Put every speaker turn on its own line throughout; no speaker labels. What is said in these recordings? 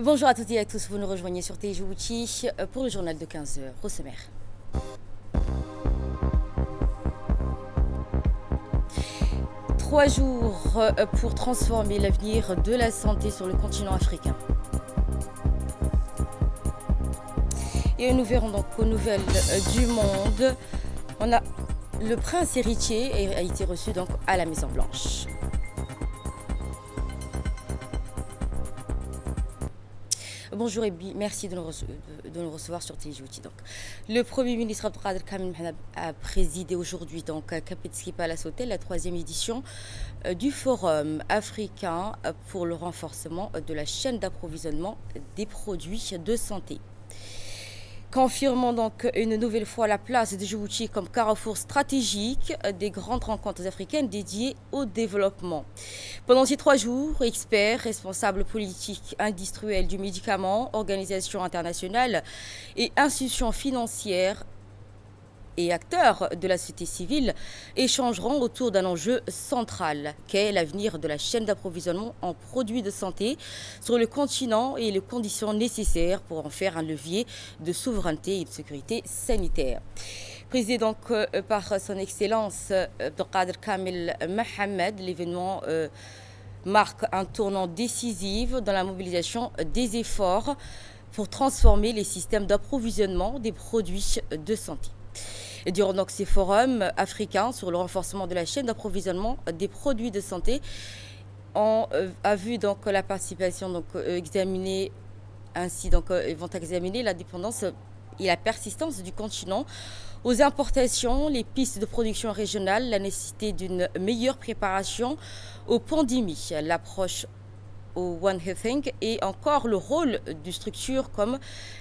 Bonjour à toutes et à tous, vous nous rejoignez sur TG Outils pour le journal de 15 h au sommaire. Trois jours pour transformer l'avenir de la santé sur le continent africain. Et nous verrons donc aux nouvelles du monde. On a le prince héritier et a été reçu donc à la Maison Blanche. Bonjour et merci de nous recevoir sur TG Outils. Donc, le Premier ministre Abdelkader Kamel a présidé aujourd'hui donc à Kapetski Palace Hotel la 3e édition du Forum africain pour le renforcement de la chaîne d'approvisionnement des produits de santé. Confirmant donc une nouvelle fois la place de Djibouti comme carrefour stratégique des grandes rencontres africaines dédiées au développement. Pendant ces 3 jours, experts, responsables politiques, industriels du médicament, organisations internationales et institutions financières et acteurs de la société civile échangeront autour d'un enjeu central, qu'est l'avenir de la chaîne d'approvisionnement en produits de santé sur le continent et les conditions nécessaires pour en faire un levier de souveraineté et de sécurité sanitaire. Présidé donc par son Excellence Abdelkader Kamel Mohamed, l'événement marque un tournant décisif dans la mobilisation des efforts pour transformer les systèmes d'approvisionnement des produits de santé. Et durant donc ces forums africains sur le renforcement de la chaîne d'approvisionnement des produits de santé, on a vu donc la participation donc examiner ainsi donc vont examiner la dépendance et la persistance du continent aux importations, les pistes de production régionale, la nécessité d'une meilleure préparation aux pandémies, l'approche au One Health Thing et encore le rôle de structures comme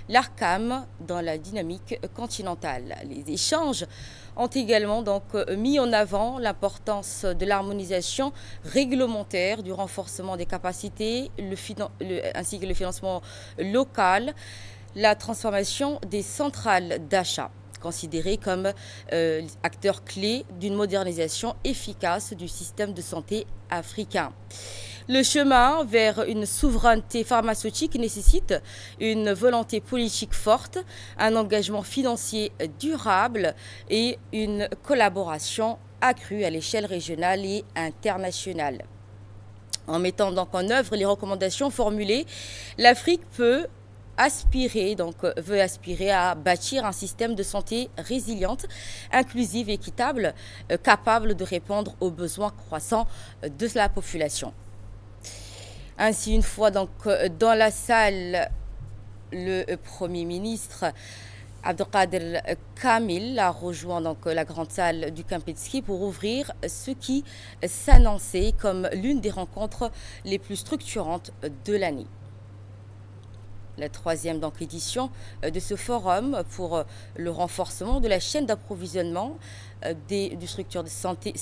l'ARCAM dans la dynamique continentale. Les échanges ont également donc mis en avant l'importance de l'harmonisation réglementaire, du renforcement des capacités, ainsi que le financement local, la transformation des centrales d'achat, considérées comme acteurs clés d'une modernisation efficace du système de santé africain. Le chemin vers une souveraineté pharmaceutique nécessite une volonté politique forte, un engagement financier durable et une collaboration accrue à l'échelle régionale et internationale. En mettant donc en œuvre les recommandations formulées, l'Afrique veut aspirer à bâtir un système de santé résiliente, inclusive et équitable, capable de répondre aux besoins croissants de la population. Ainsi, une fois donc dans la salle, le Premier ministre Abdelkader Kamel a rejoint donc la grande salle du Kapetski pour ouvrir ce qui s'annonçait comme l'une des rencontres les plus structurantes de l'année. La 3e donc édition de ce forum pour le renforcement de la chaîne d'approvisionnement des structures de santé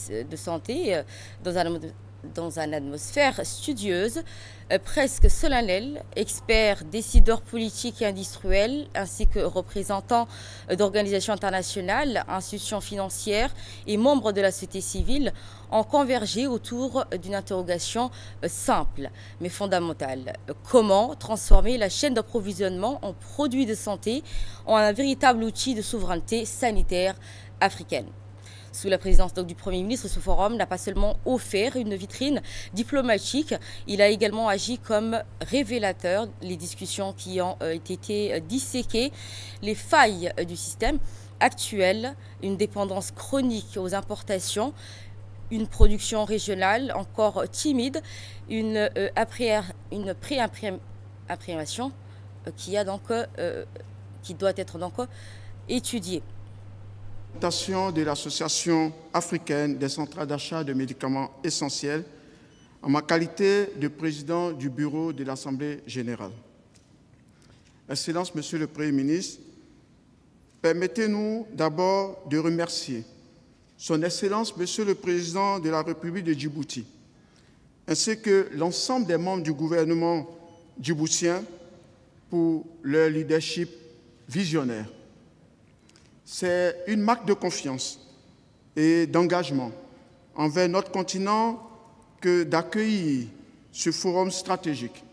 dans une atmosphère studieuse, presque solennelle. Experts, décideurs politiques et industriels, ainsi que représentants d'organisations internationales, institutions financières et membres de la société civile ont convergé autour d'une interrogation simple mais fondamentale. Comment transformer la chaîne d'approvisionnement en produits de santé en un véritable outil de souveraineté sanitaire africaine? Sous la présidence donc, du Premier ministre, ce forum n'a pas seulement offert une vitrine diplomatique, il a également agi comme révélateur. Les discussions qui ont été disséquées, les failles du système actuel, une dépendance chronique aux importations, une production régionale encore timide, une pré-imprimation qui doit être donc étudiée.
De l'Association africaine des centrales d'achat de médicaments essentiels en ma qualité de président du bureau de l'Assemblée générale. Excellence, Monsieur le Premier ministre, permettez-nous d'abord de remercier Son Excellence, Monsieur le Président de la République de Djibouti, ainsi que l'ensemble des membres du gouvernement djiboutien pour leur leadership visionnaire. C'est une marque de confiance et d'engagement envers notre continent que d'accueillir ce forum stratégique.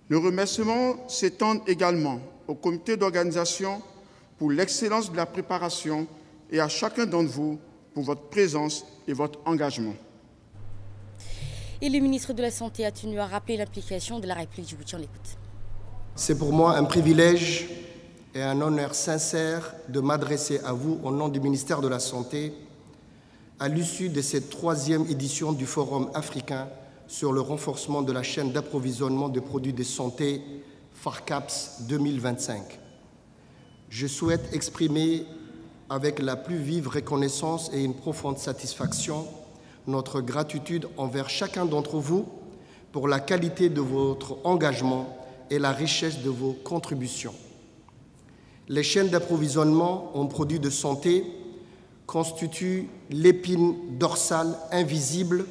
Nos remerciements s'étendent également au comité d'organisation pour l'excellence de la préparation et à chacun d'entre vous pour votre présence et votre engagement.
Et le ministre de la Santé a tenu à rappeler l'implication de la République djiboutienne. On l'écoute.
C'est pour moi un privilège et un honneur sincère de m'adresser à vous au nom du ministère de la Santé à l'issue de cette 3e édition du Forum africain sur le renforcement de la chaîne d'approvisionnement de produits de santé FARCAPS 2025. Je souhaite exprimer avec la plus vive reconnaissance et une profonde satisfaction notre gratitude envers chacun d'entre vous pour la qualité de votre engagement et la richesse de vos contributions. Les chaînes d'approvisionnement en produits de santé constituent l'épine dorsale invisible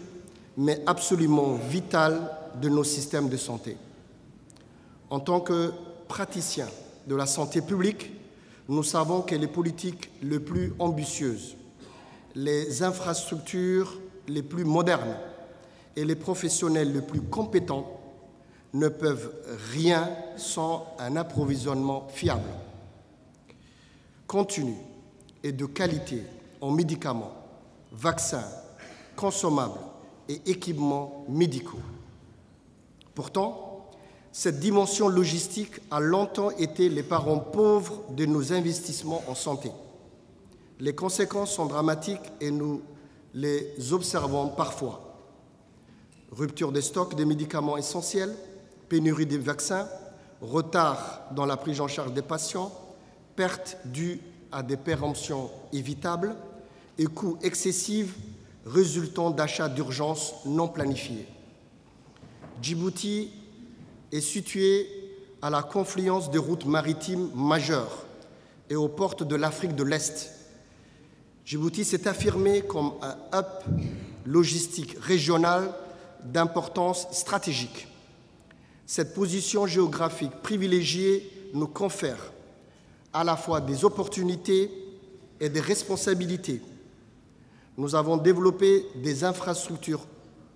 mais absolument vitale de nos systèmes de santé. En tant que praticiens de la santé publique, nous savons que les politiques les plus ambitieuses, les infrastructures les plus modernes et les professionnels les plus compétents ne peuvent rien sans un approvisionnement fiable, continu et de qualité en médicaments, vaccins, consommables et équipements médicaux. Pourtant, cette dimension logistique a longtemps été les parents pauvres de nos investissements en santé. Les conséquences sont dramatiques et nous les observons parfois. Rupture des stocks de médicaments essentiels, pénurie des vaccins, retard dans la prise en charge des patients, pertes dues à des péremptions évitables et coûts excessifs résultant d'achats d'urgence non planifiés. Djibouti est situé à la confluence des routes maritimes majeures et aux portes de l'Afrique de l'Est. Djibouti s'est affirmé comme un hub logistique régional d'importance stratégique. Cette position géographique privilégiée nous confère à la fois des opportunités et des responsabilités. Nous avons développé des infrastructures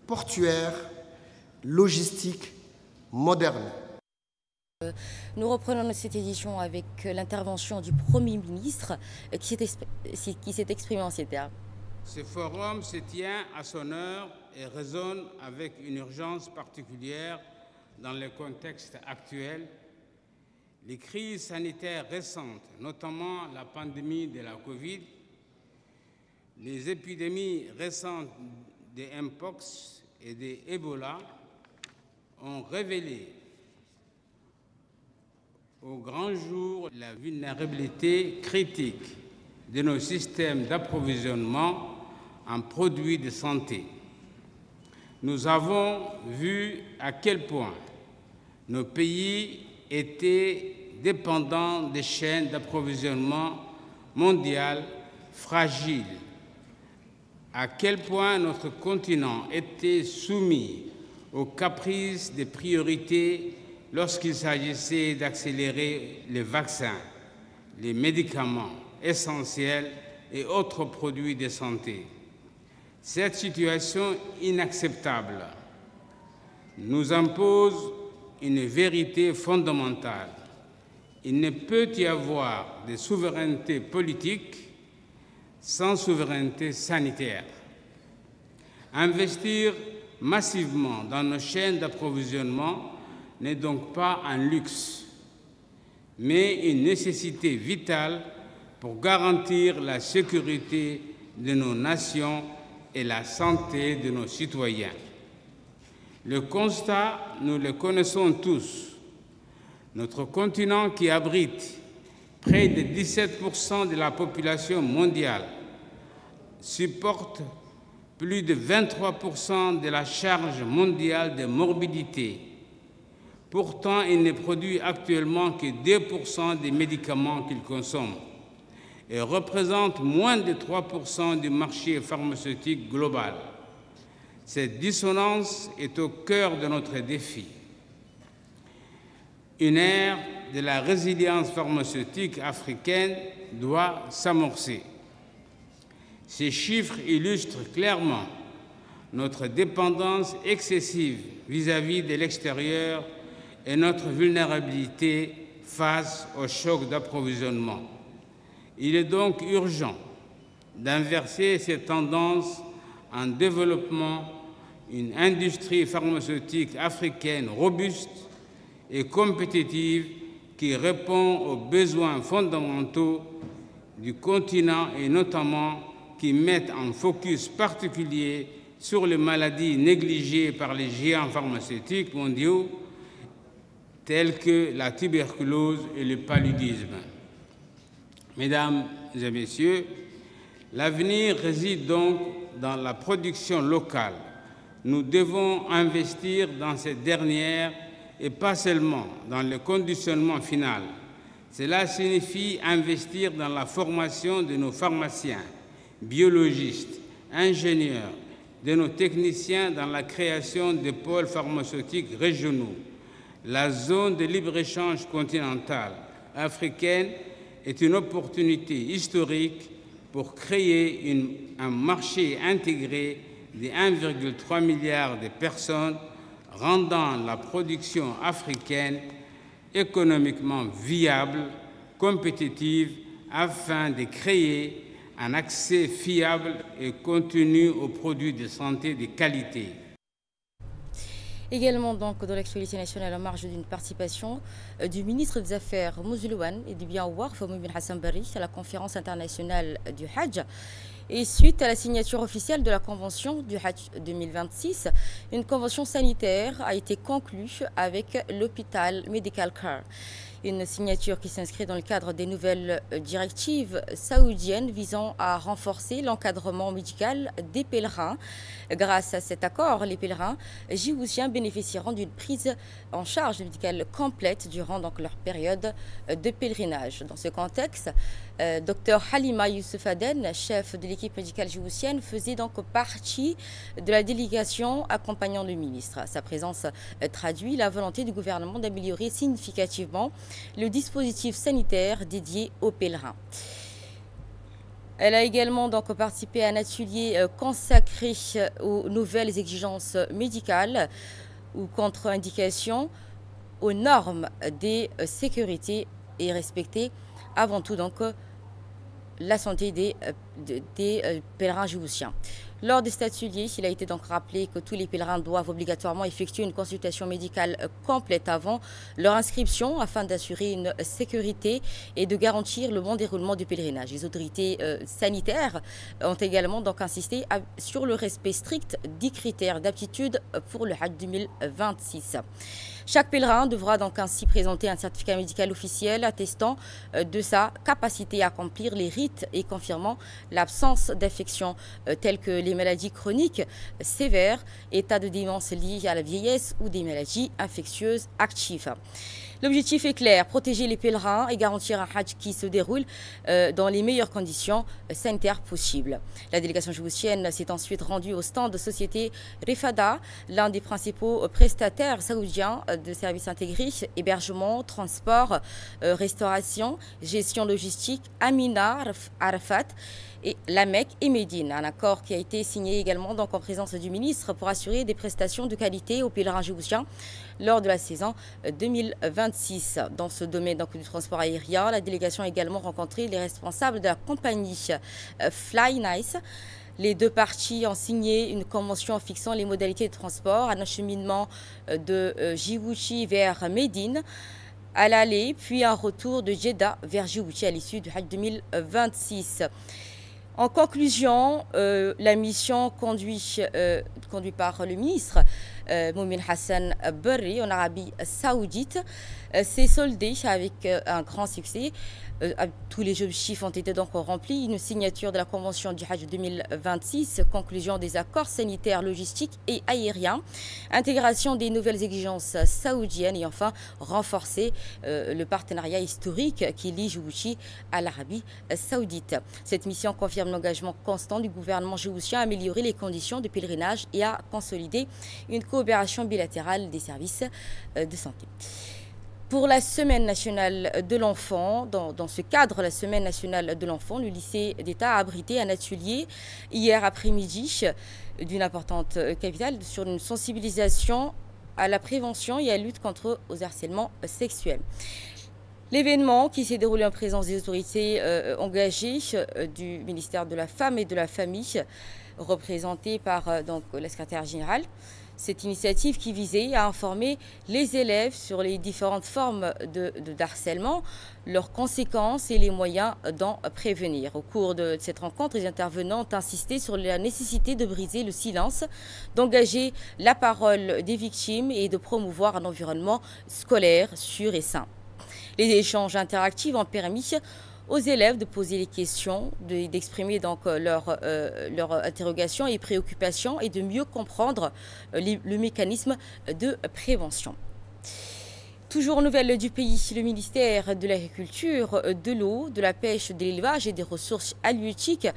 portuaires, logistiques, modernes.
Nous reprenons cette édition avec l'intervention du Premier ministre qui s'est exprimé en ces termes.
Ce forum se tient à son heure et résonne avec une urgence particulière dans le contexte actuel. Les crises sanitaires récentes, notamment la pandémie de la Covid, les épidémies récentes de Mpox et de Ebola ont révélé au grand jour la vulnérabilité critique de nos systèmes d'approvisionnement en produits de santé. Nous avons vu à quel point nos pays étaient dépendants des chaînes d'approvisionnement mondiales fragiles, à quel point notre continent était soumis aux caprices des priorités lorsqu'il s'agissait d'accélérer les vaccins, les médicaments essentiels et autres produits de santé. Cette situation inacceptable nous impose une vérité fondamentale. Il ne peut y avoir de souveraineté politique sans souveraineté sanitaire. Investir massivement dans nos chaînes d'approvisionnement n'est donc pas un luxe, mais une nécessité vitale pour garantir la sécurité de nos nations et la santé de nos citoyens. Le constat, nous le connaissons tous. Notre continent, qui abrite près de 17% de la population mondiale, supporte plus de 23% de la charge mondiale de morbidité. Pourtant, il ne produit actuellement que 2% des médicaments qu'il consomme et représente moins de 3% du marché pharmaceutique global. Cette dissonance est au cœur de notre défi. Une ère de la résilience pharmaceutique africaine doit s'amorcer. Ces chiffres illustrent clairement notre dépendance excessive vis-à-vis de l'extérieur et notre vulnérabilité face au choc d'approvisionnement. Il est donc urgent d'inverser cette tendance en développant une industrie pharmaceutique africaine robuste et compétitive qui répond aux besoins fondamentaux du continent et notamment qui mettent un focus particulier sur les maladies négligées par les géants pharmaceutiques mondiaux telles que la tuberculose et le paludisme. Mesdames et messieurs, l'avenir réside donc dans la production locale. Nous devons investir dans cette dernière et pas seulement dans le conditionnement final. Cela signifie investir dans la formation de nos pharmaciens, biologistes, ingénieurs, de nos techniciens dans la création de pôles pharmaceutiques régionaux. La zone de libre-échange continentale africaine est une opportunité historique pour créer un marché intégré de 1,3 milliard de personnes, rendant la production africaine économiquement viable, compétitive, afin de créer un accès fiable et continu aux produits de santé de qualité.
Également donc dans l'actualité nationale en marge d'une participation du ministre des Affaires musulmanes et du Bien Warf, Moumin Hassan Barry, à la conférence internationale du Hajj. Et suite à la signature officielle de la convention du Hajj 2026, une convention sanitaire a été conclue avec l'hôpital Medical Care. Une signature qui s'inscrit dans le cadre des nouvelles directives saoudiennes visant à renforcer l'encadrement médical des pèlerins. Grâce à cet accord, les pèlerins djiboutiens bénéficieront d'une prise en charge médicale complète durant leur période de pèlerinage. Dans ce contexte, Dr Halima Youssef Aden, chef de l'équipe médicale djiboutienne, faisait donc partie de la délégation accompagnant le ministre. Sa présence traduit la volonté du gouvernement d'améliorer significativement le dispositif sanitaire dédié aux pèlerins. Elle a également donc participé à un atelier consacré aux nouvelles exigences médicales ou contre-indications, aux normes des sécurités et respecter avant tout donc la santé des pèlerins djiboutiens. Lors de cet atelier, il a été donc rappelé que tous les pèlerins doivent obligatoirement effectuer une consultation médicale complète avant leur inscription afin d'assurer une sécurité et de garantir le bon déroulement du pèlerinage. Les autorités sanitaires ont également donc insisté sur le respect strict des critères d'aptitude pour le Hajj 2026. Chaque pèlerin devra donc ainsi présenter un certificat médical officiel attestant de sa capacité à accomplir les rites et confirmant l'absence d'infections telles que les maladies chroniques sévères, état de démence lié à la vieillesse ou des maladies infectieuses actives. L'objectif est clair, protéger les pèlerins et garantir un Hajj qui se déroule dans les meilleures conditions sanitaires possibles. La délégation djiboutienne s'est ensuite rendue au stand de société Refada, l'un des principaux prestataires saoudiens de services intégrés, hébergement, transport, restauration, gestion logistique, Amina, Arafat et la Mecque et Médine. Un accord qui a été signé également donc en présence du ministre pour assurer des prestations de qualité aux pèlerins djiboutiens lors de la saison 2026. Dans ce domaine donc, du transport aérien, la délégation a également rencontré les responsables de la compagnie Fly Nice. Les deux parties ont signé une convention fixant les modalités de transport, un acheminement de Djibouti vers Médine à l'aller, puis un retour de Jeddah vers Djibouti à l'issue du Hajj 2026. En conclusion, la mission conduite par le ministre Moumin Hassan Barry en Arabie Saoudite s'est soldée avec un grand succès. Tous les objectifs ont été donc remplis. Une signature de la convention du Hajj 2026, conclusion des accords sanitaires, logistiques et aériens, intégration des nouvelles exigences saoudiennes et enfin renforcer le partenariat historique qui lie Djibouti à l'Arabie Saoudite. Cette mission confirme l'engagement constant du gouvernement djiboutien à améliorer les conditions de pèlerinage et à consolider une coopération bilatérale des services de santé. Pour la Semaine nationale de l'enfant, dans ce cadre, la Semaine nationale de l'enfant, le lycée d'État a abrité un atelier hier après-midi d'une importante capitale sur une sensibilisation à la prévention et à la lutte contre les harcèlements sexuels. L'événement qui s'est déroulé en présence des autorités engagées du ministère de la Femme et de la Famille, représenté par donc, la secrétaire générale. Cette initiative qui visait à informer les élèves sur les différentes formes de harcèlement, leurs conséquences et les moyens d'en prévenir. Au cours de cette rencontre, les intervenants ont insisté sur la nécessité de briser le silence, d'engager la parole des victimes et de promouvoir un environnement scolaire sûr et sain. Les échanges interactifs ont permis aux élèves de poser les questions, d'exprimer donc leurs interrogations et préoccupations et de mieux comprendre le mécanisme de prévention. Toujours nouvelle du pays, le ministère de l'Agriculture, de l'eau, de la pêche, de l'élevage et des ressources halieutiques,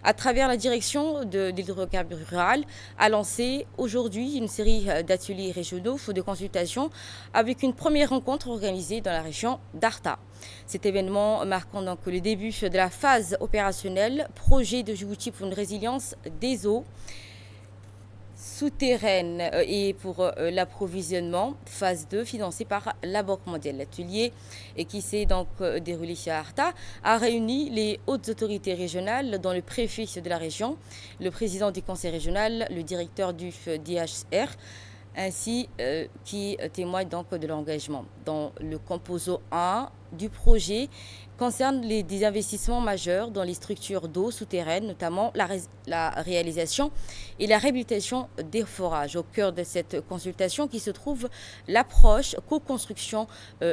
à travers la direction de l'hydrocarbure rural, a lancé aujourd'hui une série d'ateliers régionaux de consultation avec une première rencontre organisée dans la région d'Arta. Cet événement marquant donc le début de la phase opérationnelle, projet de Djibouti pour une résilience des eaux souterraine et pour l'approvisionnement, phase 2, financée par la Banque mondiale. L'atelier qui s'est donc déroulé à Arta a réuni les hautes autorités régionales, dont le préfet de la région, le président du conseil régional, le directeur du DHR, ainsi qui témoigne donc de l'engagement. Dans le composant 1 du projet concerne des investissements majeurs dans les structures d'eau souterraines, notamment la réalisation et la réhabilitation des forages. Au cœur de cette consultation qui se trouve l'approche co-construction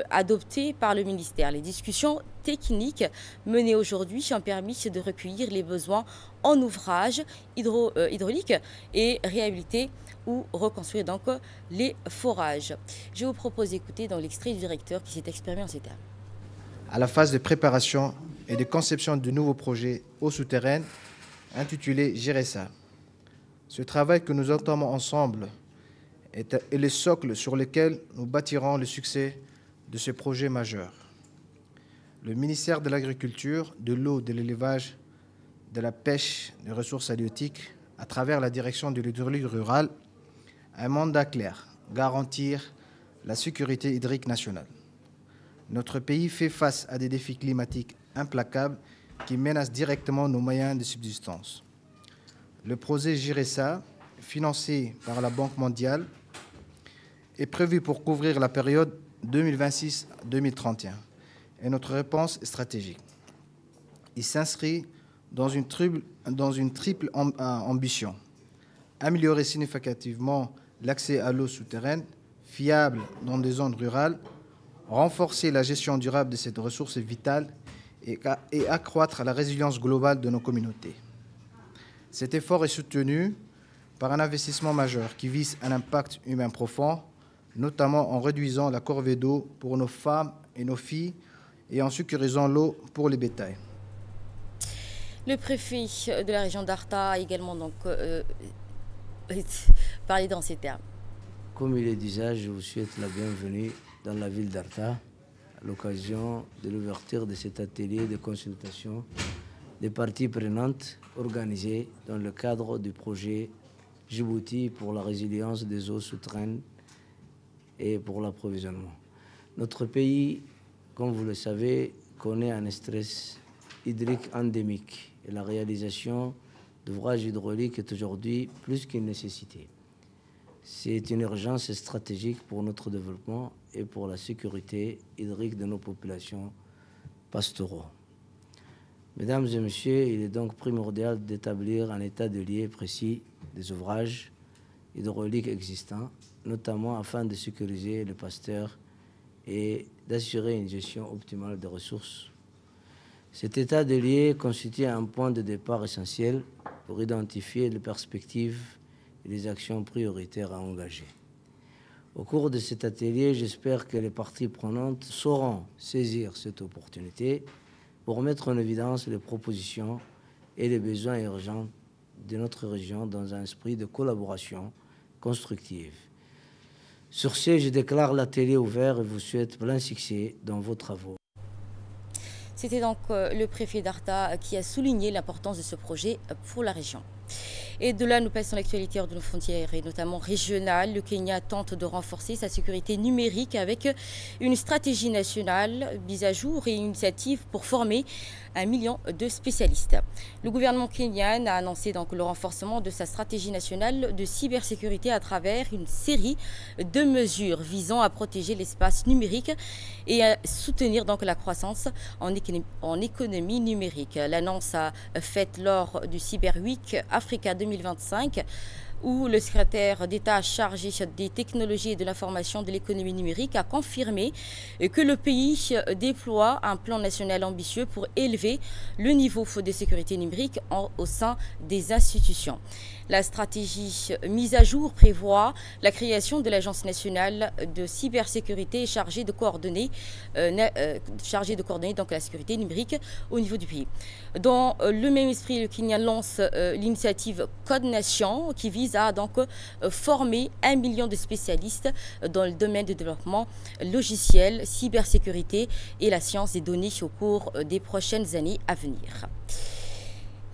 adoptée par le ministère. Les discussions techniques menées aujourd'hui ont permis de recueillir les besoins en ouvrages hydrauliques et réhabiliter ou reconstruire donc les forages. Je vous propose d'écouter dans l'extrait du directeur qui s'est exprimé en ces termes.
À la phase de préparation et de conception de nouveaux projets eau souterraine intitulé GIRESA. Ce travail que nous entamons ensemble est le socle sur lequel nous bâtirons le succès de ce projet majeur. Le ministère de l'Agriculture, de l'eau, de l'élevage, de la pêche, des ressources halieutiques, à travers la direction de l'hydraulique rurale, a un mandat clair, garantir la sécurité hydrique nationale. Notre pays fait face à des défis climatiques implacables qui menacent directement nos moyens de subsistance. Le projet GIRESA, financé par la Banque mondiale, est prévu pour couvrir la période 2026-2031 et notre réponse est stratégique. Il s'inscrit dans une triple ambition. Améliorer significativement l'accès à l'eau souterraine, fiable dans des zones rurales, renforcer la gestion durable de cette ressource vitale et accroître la résilience globale de nos communautés. Cet effort est soutenu par un investissement majeur qui vise un impact humain profond, notamment en réduisant la corvée d'eau pour nos femmes et nos filles et en sécurisant l'eau pour les bétails.
Le préfet de la région d'Arta a également donc, parlé dans ces termes.
Comme il est d'usage, je vous souhaite la bienvenue dans la ville d'Arta, à l'occasion de l'ouverture de cet atelier de consultation des parties prenantes organisé dans le cadre du projet Djibouti pour la résilience des eaux souterraines et pour l'approvisionnement. Notre pays, comme vous le savez, connaît un stress hydrique endémique et la réalisation d'ouvrages hydrauliques est aujourd'hui plus qu'une nécessité. C'est une urgence stratégique pour notre développement et pour la sécurité hydrique de nos populations pastoraux. Mesdames et messieurs, il est donc primordial d'établir un état de lieu précis des ouvrages hydrauliques existants, notamment afin de sécuriser les pasteurs et d'assurer une gestion optimale des ressources. Cet état de lieu constitue un point de départ essentiel pour identifier les perspectives et les actions prioritaires à engager. Au cours de cet atelier, j'espère que les parties prenantes sauront saisir cette opportunité pour mettre en évidence les propositions et les besoins urgents de notre région dans un esprit de collaboration constructive. Sur ce, je déclare l'atelier ouvert et vous souhaite plein succès dans vos travaux.
C'était donc le préfet d'Arta qui a souligné l'importance de ce projet pour la région. Et de là, nous passons à l'actualité hors de nos frontières et notamment régionales. Le Kenya tente de renforcer sa sécurité numérique avec une stratégie nationale mise à jour et une initiative pour former 1 million de spécialistes. Le gouvernement kenyan a annoncé donc le renforcement de sa stratégie nationale de cybersécurité à travers une série de mesures visant à protéger l'espace numérique et à soutenir donc la croissance en économie numérique. L'annonce a faite lors du Cyber Week Africa 2025 où le secrétaire d'État chargé des technologies et de l'information de l'économie numérique a confirmé que le pays déploie un plan national ambitieux pour élever le niveau de sécurité numérique au sein des institutions. La stratégie mise à jour prévoit la création de l'Agence nationale de cybersécurité chargée de coordonner donc la sécurité numérique au niveau du pays. Dans le même esprit, le Kenya lance l'initiative Code Nation qui vise à donc former 1 million de spécialistes dans le domaine du développement logiciel, cybersécurité et la science des données au cours des prochaines années à venir.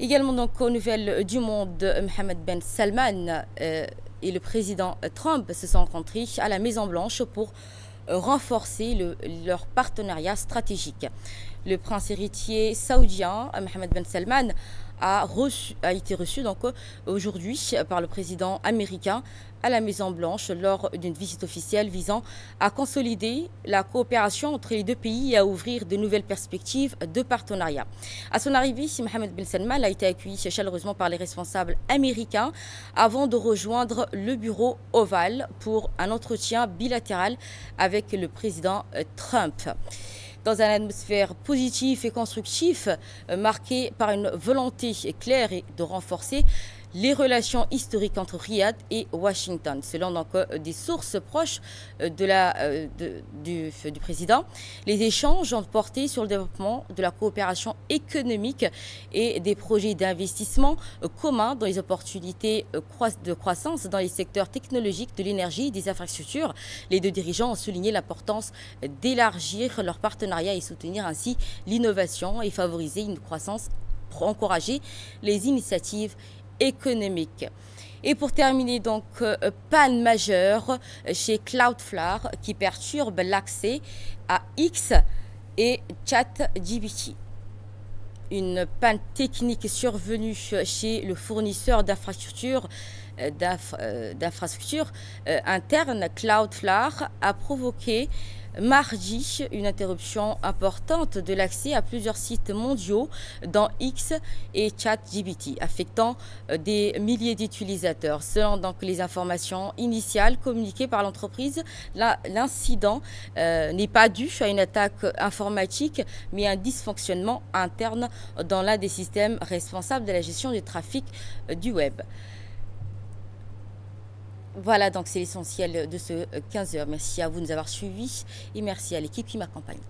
Également donc aux nouvelles du monde, Mohammed Ben Salman et le président Trump se sont rencontrés à la Maison Blanche pour renforcer leur partenariat stratégique. Le prince héritier saoudien Mohammed Ben Salman a été reçu donc aujourd'hui par le président américain à la Maison Blanche lors d'une visite officielle visant à consolider la coopération entre les deux pays et à ouvrir de nouvelles perspectives de partenariat. À son arrivée, Mohammed Ben Salman a été accueilli chaleureusement par les responsables américains avant de rejoindre le bureau ovale pour un entretien bilatéral avec le président Trump. Dans une atmosphère positive et constructive, marquée par une volonté claire de renforcer les relations historiques entre Riyad et Washington. Selon donc des sources proches du président, les échanges ont porté sur le développement de la coopération économique et des projets d'investissement communs dans les opportunités de croissance dans les secteurs technologiques, de l'énergie et des infrastructures. Les deux dirigeants ont souligné l'importance d'élargir leur partenariat et soutenir ainsi l'innovation et favoriser une croissance pour encourager les initiatives économique. Et pour terminer, donc, panne majeure chez Cloudflare qui perturbe l'accès à X et ChatGPT. Une panne technique survenue chez le fournisseur d'infrastructures internes Cloudflare a provoqué mardi une interruption importante de l'accès à plusieurs sites mondiaux dans X et ChatGPT, affectant des milliers d'utilisateurs. Selon donc les informations initiales communiquées par l'entreprise, l'incident n'est pas dû à une attaque informatique, mais à un dysfonctionnement interne dans l'un des systèmes responsables de la gestion du trafic du web. Voilà, donc c'est l'essentiel de ce 15h. Merci à vous de nous avoir suivis et merci à l'équipe qui m'accompagne.